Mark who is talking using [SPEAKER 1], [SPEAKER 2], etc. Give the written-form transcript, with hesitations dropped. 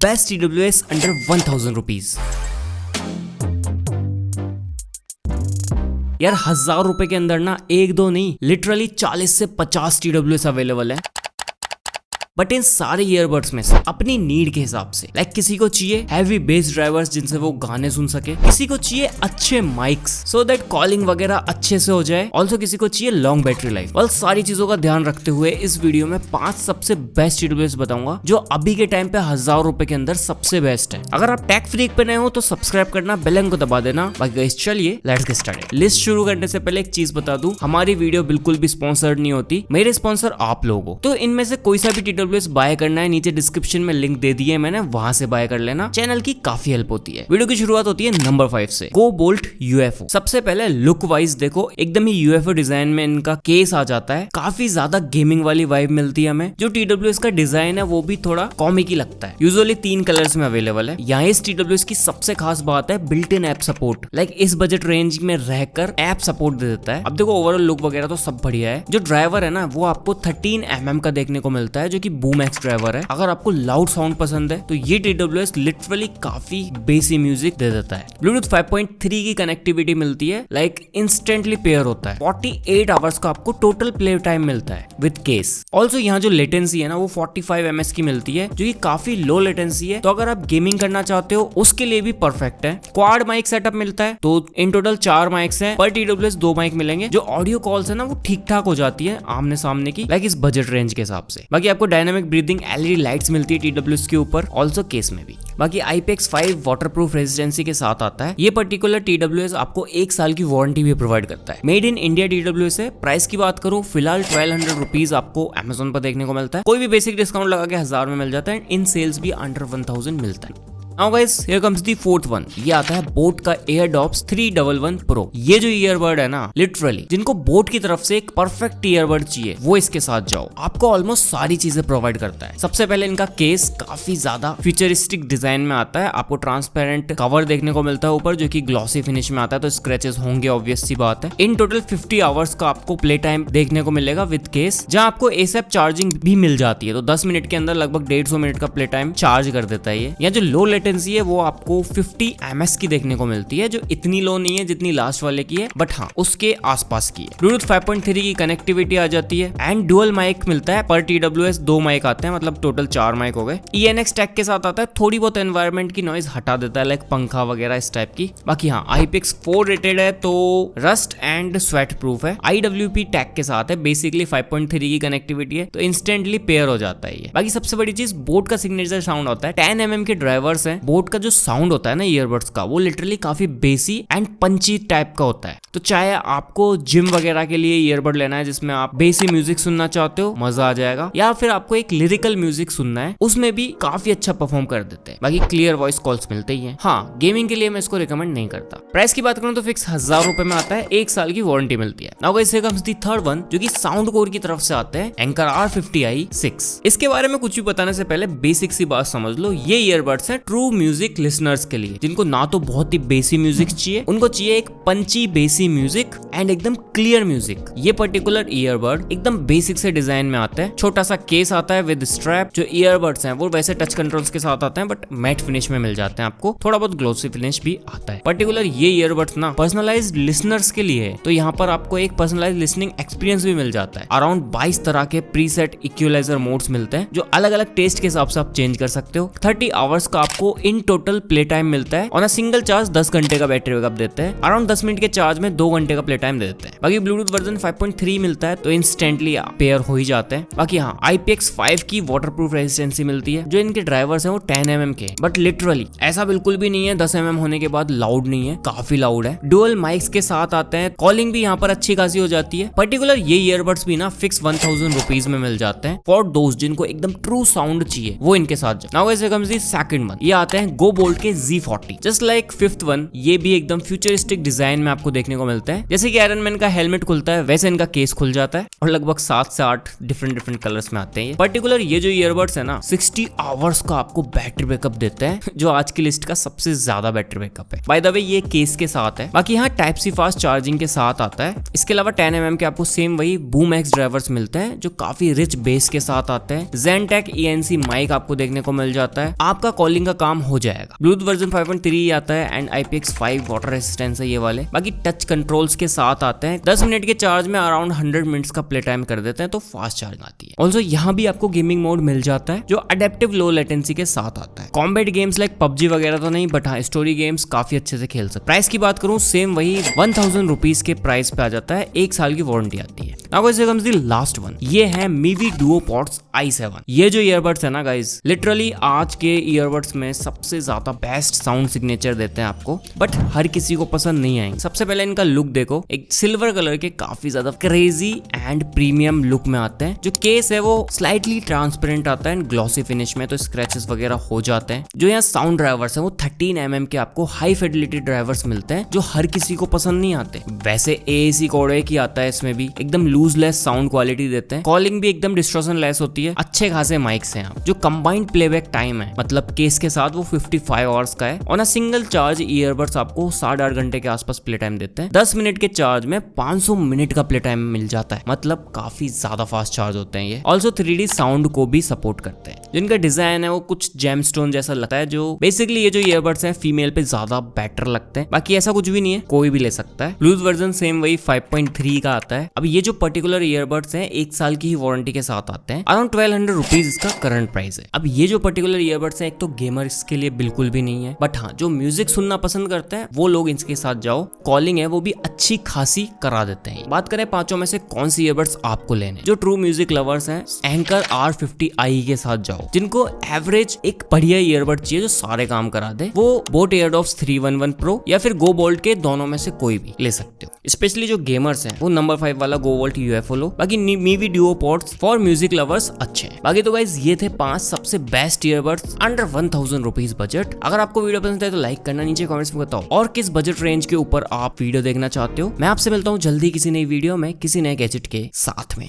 [SPEAKER 1] Best TWS under 1000 rupees। यार 1000 रुपए के अंदर ना एक दो नहीं लिटरली 40 से 50 TWS अवेलेबल है, बट इन सारे ईयरबड्स में से अपनी नीड के हिसाब से लाइक किसी को चाहिए हैवी बेस ड्राइवर्स जिनसे वो गाने सुन सके, किसी को चाहिए अच्छे माइक्स सो दैट कॉलिंग वगैरह अच्छे से हो जाए, ऑल्सो किसी को चाहिए लॉन्ग बैटरी लाइफ। वेल सारी चीजों का ध्यान रखते हुए इस वीडियो में 5 सबसे बेस्ट TWS बताऊंगा जो अभी के टाइम पे 1000 रुपए के अंदर सबसे बेस्ट है। अगर आप टेक फ्रीक पे नए हो तो सब्सक्राइब करना, बेल आइकन को दबा देना। बाकी गाइस चलिए लेट्स गेट स्टार्टेड। लिस्ट शुरू करने से पहले एक चीज बता दूं, हमारी वीडियो बिल्कुल भी स्पॉन्सर्ड नहीं होती, मेरे स्पॉन्सर आप लोग हो। तो इनमें से कोई सा भी TWS बाय करना है, नीचे डिस्क्रिप्शन में लिंक दे दिए मैंने, वहां से बाय कर लेना। चैनल की काफी हेल्प होती है। वीडियो की शुरुआत होती है नंबर 5 से, कोबोल्ट UFO। सबसे पहले लुक वाइज देखो, एकदम ही UFO डिजाइन में इनका केस आ जाता है, काफी ज्यादा गेमिंग वाली वाइब मिलती है हमें। जो TWS का डिजाइन है वो भी थोड़ा कॉमिक ही लगता है। यूजुअली 3 कलर्स में अवेलेबल है। यहाँ इस TWS की सबसे खास बात है built in app support. Like इस बजट रेंज में रहकर ऐप सपोर्ट दे देता है। अब देखो ओवरऑल लुक वगैरह तो सब बढ़िया है। जो ड्राइवर है ना वो आपको 13 mm का देखने को मिलता है, जो कि बूम एक्स ड्राइवर है। अगर आपको लाउड साउंड पसंद है तो ये TWS लिटरली काफी बेसी म्यूजिक दे देता है। ब्लूटूथ 5.3 की कनेक्टिविटी मिलती है, लाइक इंस्टेंटली पेयर होता है। 48 आवर्स का आपको टोटल प्ले टाइम मिलता है विद केस। ऑल्सो यहाँ जो लेटेंसी है ना वो 45 ms की मिलती है, जो कि काफी लो लेटेंसी है। तो अगर आप गेमिंग करना चाहते हो उसके लिए भी परफेक्ट है। क्वाड माइक सेटअप मिलता है, तो इन टोटल 4 माइक्स हैं, पर TWS 2 माइक मिलेंगे। जो ऑडियो कॉल्स है ना वो ठीक ठाक हो जाती है आमने सामने की, लाइक इस बजट रेंज के हिसाब से। बाकी आपको डायनामिक ब्रीदिंग LED लाइट्स मिलती है TWS के ऊपर, ऑल्सो केस में भी। बाकी IPX5 वाटरप्रूफ रेजिस्टेंसी के साथ आता है। ये पर्टिकुलर TWS आपको 1 साल की वारंटी भी प्रोवाइड करता है। मेड इन इंडिया TWS है। प्राइस की बात करूं फिलहाल 1200 रुपीज आपको Amazon पर देखने को मिलता है। कोई भी बेसिक डिस्काउंट लगा के 1000 में मिल जाता है। इन सेल्स भी अंडर 1000 मिलता है। Now guys, here comes the fourth one। ये आता है बोट का AirDops 311 Pro। ये जो ईयरबड है ना लिटरली जिनको बोट की तरफ से एक परफेक्ट ईयरबड चाहिए वो इसके साथ जाओ, आपको ऑलमोस्ट सारी चीजें प्रोवाइड करता है। सबसे पहले इनका केस काफी ज्यादा फ्यूचरिस्टिक डिजाइन में आता है। आपको ट्रांसपेरेंट कवर देखने को मिलता है ऊपर, जो कि ग्लॉसी फिनिश में आता है, तो स्क्रैचेस होंगे ऑब्वियस सी बात है। इन टोटल 50 आवर्स का आपको प्ले टाइम देखने को मिलेगा विद केस, जहां आपको ASAP चार्जिंग भी मिल जाती है। तो 10 मिनट के अंदर लगभग 150 मिनट का प्ले टाइम चार्ज कर देता है ये। या जो लो लेटेंसी है वो आपको 50 ms की देखने को मिलती है, जो इतनी लो नहीं है जितनी लास्ट वाले की है, बट हाँ उसके आसपास की है। ब्लूटूथ 5.3 की कनेक्टिविटी आ जाती है एंड डुअल माइक मिलता है। पर TWS 2 माइक आते हैं, मतलब टोटल 4 माइक हो गए। ENX टैग के साथ आता है, थोड़ी बहुत एनवायरनमेंट की नॉइज हटा देता है, लाइक पंखा वगैरह इस टाइप की। बाकी हाँ IPX4 रेटेड है, तो रस्ट एंड स्वेट प्रूफ है। IWP टैग के साथ है, बेसिकली 5.3 की कनेक्टिविटी है, तो इंस्टेंटली पेयर हो जाता है ये। बाकी सबसे बड़ी चीज बोट का सिग्नेचर साउंड होता है। 10 mm के ड्राइवर्स है। बोट का जो साउंड होता है ना ईयरबड्स का वो लिटरली काफी बेसी एंड पंची टाइप का होता है। तो चाहे आपको जिम वगैरह के लिए ईयरबड लेना है जिसमें आप बेसी म्यूजिक सुनना चाहते हो, मजा आ जाएगा, या फिर आपको एक लिरिकल म्यूजिक सुनना है, उसमें भी काफी अच्छा परफॉर्म कर देते हैं। बाकी क्लियर वॉइस कॉल्स मिलते ही हैं। हाँ गेमिंग के लिए मैं इसको रिकमेंड नहीं करता। प्राइस की बात करूं तो फिक्स 1000 रुपए में आता है, 1 साल की वारंटी मिलती है। Now guys here comes the third one, जो कि साउंड कोर की तरफ से आते हैं, एंकर R50i6। इसके बारे में कुछ भी बताने से पहले बेसिक सी बात समझ लो, ये ईयरबड्स है ट्रू म्यूजिक लिसनर्स के लिए, जिनको ना तो बहुत ही बेसी म्यूजिक चाहिए, उनको चाहिए एक पंची बेसी म्यूजिक एंड एकदम क्लियर म्यूजिक। ये पर्टिकुलर ईयरबड एकदम बेसिक से डिजाइन में आता है। छोटा सा केस आता है विद स्ट्रैप। जो ईयरबड्स हैं वो वैसे टच कंट्रोल्स के साथ आते हैं, बट मैट फिनिश में मिल जाते हैं आपको, थोड़ा बहुत ग्लोसी फिनिश भी आता है। पर्टिकुलर ये ईयरबड्स ना पर्सनलाइज्ड लिसनर्स के लिए है, तो यहाँ पर आपको एक पर्सनलाइज्ड लिसनिंग एक्सपीरियंस भी मिल जाता है। अराउंड 22 तरह के प्रीसेट इक्वलाइजर मोड्स मिलते हैं, जो अलग अलग टेस्ट के हिसाब से आप चेंज कर सकते हो। 30 आवर्स का आपको इन टोटल प्ले टाइम मिलता है। ऑन अ सिंगल चार्ज 10 घंटे का बैटरी बैकअप देते हैं। अराउंड 10 मिनट के चार्ज में 2 घंटे का प्ले टाइम दे देते हैं। बाकी ब्लूटूथ वर्जन 5.3 मिलता है, तो इंस्टेंटली पेयर हो ही जाते हैं। बाकी हाँ IPX5 की वाटरप्रूफ रेजिस्टेंसी मिलती है। जो इनके ड्राइवर्स हैं वो 10 mm के, बट लिटरली ऐसा बिल्कुल भी नहीं है 10 mm होने के बाद लाउड नहीं है, काफी लाउड है। डुअल माइक्स के साथ आते हैं, कॉलिंग भी यहाँ पर अच्छी खासी हो जाती है। पर्टिकुलर ये ईयरबड्स भी ना फिक्स 1000 रुपीज में मिल जाते हैं फॉर दोस्त जिनको एकदम ट्रू साउंड चाहिए, वो इनके साथ। Now guys here comes the second one. ये आते हैं गो बोल्ट के Z40। Just like fifth one, ये भी एकदम फ्यूचरिस्टिक डिजाइन में आपको देखने को मिलता है। जैसे कि आयरन मैन का हेलमेट खुलता है वैसे इनका केस खुल जाता है और लगभग 7 से 8 डिफरेंट कलर्स में आते हैं। पर्टिकुलर ये जो ईयरबड्स है ना 60 आवर्स का आपको बैटरी बैकअप देते हैं, जो आज की लिस्ट का सबसे ज्यादा बैटरी बैकअप है। बाय द वे ये केस के साथ है। बाकी यहाँ टाइप सी फास्ट चार्जिंग के साथ आता है। इसके अलावा 10mm के आपको सेम वही बूम एक्स ड्राइवर्स मिलते हैं जो काफी रिच बेस के साथ आते हैं। ZenTech ENC माइक आपको देखने को मिल जाता है, आपका कॉलिंग का काम हो जाएगा। ब्लूटूथ वर्जन 5.3 आता है एंड IPX5 वाटर रेजिस्टेंस है ये वाले। बाकी टच कंट्रोल्स के साथ आते हैं। 10 मिनट के चार्ज में अराउंड 100 मिनट्स का प्ले टाइम कर देते हैं, तो फास्ट चार्जिंग आती है। ऑल्सो यहाँ भी आपको गेमिंग मोड मिल जाता है जो अडेप्टिव लो लेटेंसी के साथ आता है। कॉम्बैट गेम्स लाइक PUBG वगैरह तो नहीं, बट हाँ स्टोरी गेम्स काफी अच्छे से खेल सकते। प्राइस की बात करूं सेम वही 1000 रुपीज के प्राइस पे आ जाता है, 1 साल की वारंटी आती है। Now guys comes the last one, ये है MIUI DuoPods i7। ये जो ईयरबड्स है ना गाइस लिटरली आज के ईयरबड्स में सबसे ज्यादा बेस्ट साउंड सिग्नेचर देते हैं आपको, बट हर किसी को पसंद नहीं आएंगे। सबसे पहले इनका लुक देखो, एक सिल्वर कलर के काफी ज्यादा क्रेजी एंड प्रीमियम लुक में आते हैं। जो केस है वो स्लाइटली ट्रांसपेरेंट आता है एंड ग्लॉसी फिनिश में, तो स्क्रैचेस वगैरह हो जाते हैं। जो यहाँ साउंड ड्राइवर्स है वो 13mm के आपको हाई फिडेलिटी ड्राइवर्स मिलते हैं जो हर किसी को पसंद नहीं आते। वैसे AAC कोडेक की आता है, इसमें भी एकदम लूज लेस साउंड क्वालिटी देते हैं। कॉलिंग भी एकदम डिस्टॉर्शन लेस होती है। अच्छे खासे माइक्स हैं। जो कंबाइंड प्लेबैक टाइम है मतलब केस के साथ वो 55 आवर्स का है। On a single charge earbuds आपको 8.5 घंटे के आसपास प्ले टाइम देते हैं। 10 मिनट के चार्ज में 500 मिनट का प्ले टाइम मिल जाता है, मतलब काफी ज्यादा फास्ट चार्ज होते हैं ये। ऑल्सो 3D साउंड को भी सपोर्ट करते हैं। जिनका डिजाइन है वो कुछ जेमस्टोन जैसा लगता है, जो बेसिकली ये जो ईयरबड्स हैं फीमेल पे ज्यादा बेटर लगते हैं। बाकी ऐसा कुछ भी नहीं है, कोई भी ले सकता है। ब्लूटूथ वर्जन सेम वही 5.3 का आता है। अब ये जो पर्टिकुलर ईयरबड्स हैं 1 साल की ही वारंटी के साथ आते हैं। अराउंड 1200 रुपीज इसका करंट प्राइस है। अब ये जो पर्टिकुलर ईयरबड्स हैं एक तो गेमर्स के लिए बिल्कुल भी नहीं है, बट हाँ जो म्यूजिक सुनना पसंद करते हैं वो लोग इनके साथ जाओ। कॉलिंग है वो भी अच्छी खासी करा देते हैं। बात करें पांचों में से कौन सी ईयरबड्स आपको लेने, जो ट्रू म्यूजिक लवर्स हैं एंकर R50i के साथ जाओ। जिनको एवरेज एक बढ़िया ईयरबड चाहिए जो सारे काम करा दे, वो बोट एयरडॉप्स 311 Pro या फिर गो बोल्ट के दोनों में से कोई भी ले सकते हो। स्पेशली जो गेमर्स हैं वो नंबर 5 वाला गो बोल्ट UFO लो। बाकी MIUI DuoPods for music lovers अच्छे हैं। बाकी तो गाइस ये थे 5 सबसे best earbuds under 1000 rupees budget. अगर आपको वीडियो पसंद है तो लाइक करना, नीचे कमेंट्स में बताओ और किस बजट रेंज के ऊपर आप वीडियो देखना चाहते हो। मैं आपसे मिलता हूँ जल्दी किसी नई वीडियो में किसी नए गैजेट के साथ में।